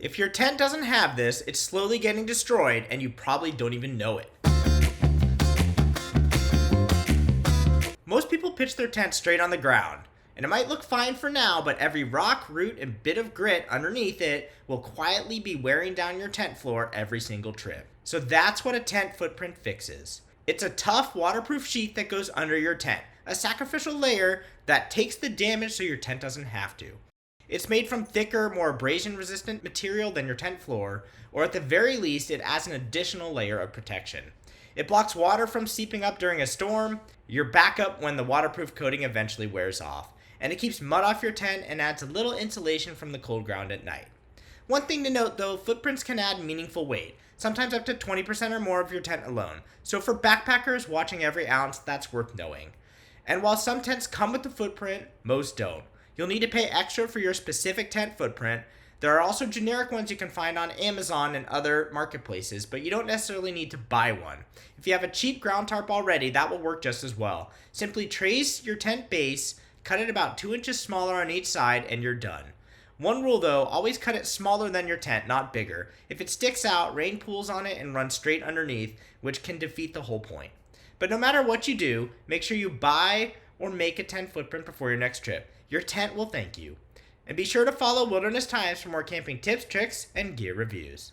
If your tent doesn't have this, it's slowly getting destroyed and you probably don't even know it. Most people pitch their tent straight on the ground, and it might look fine for now, but every rock, root, and bit of grit underneath it will quietly be wearing down your tent floor every single trip. So that's what a tent footprint fixes. It's a tough, waterproof sheath that goes under your tent, a sacrificial layer that takes the damage so your tent doesn't have to. It's made from thicker, more abrasion-resistant material than your tent floor, or at the very least, it adds an additional layer of protection. It blocks water from seeping up during a storm, your backup when the waterproof coating eventually wears off, and it keeps mud off your tent and adds a little insulation from the cold ground at night. One thing to note though, footprints can add meaningful weight, sometimes up to 20% or more of your tent alone, so for backpackers watching every ounce, that's worth knowing. And while some tents come with the footprint, most don't. You'll need to pay extra for your specific tent footprint. There are also generic ones you can find on Amazon and other marketplaces, but you don't necessarily need to buy one. If you have a cheap ground tarp already, that will work just as well. Simply trace your tent base, cut it about 2 inches smaller on each side, and you're done. One rule though, always cut it smaller than your tent, not bigger. If it sticks out, rain pools on it and runs straight underneath, which can defeat the whole point. But no matter what you do, make sure you buy or make a tent footprint before your next trip. Your tent will thank you. And be sure to follow Wilderness Times for more camping tips, tricks, and gear reviews.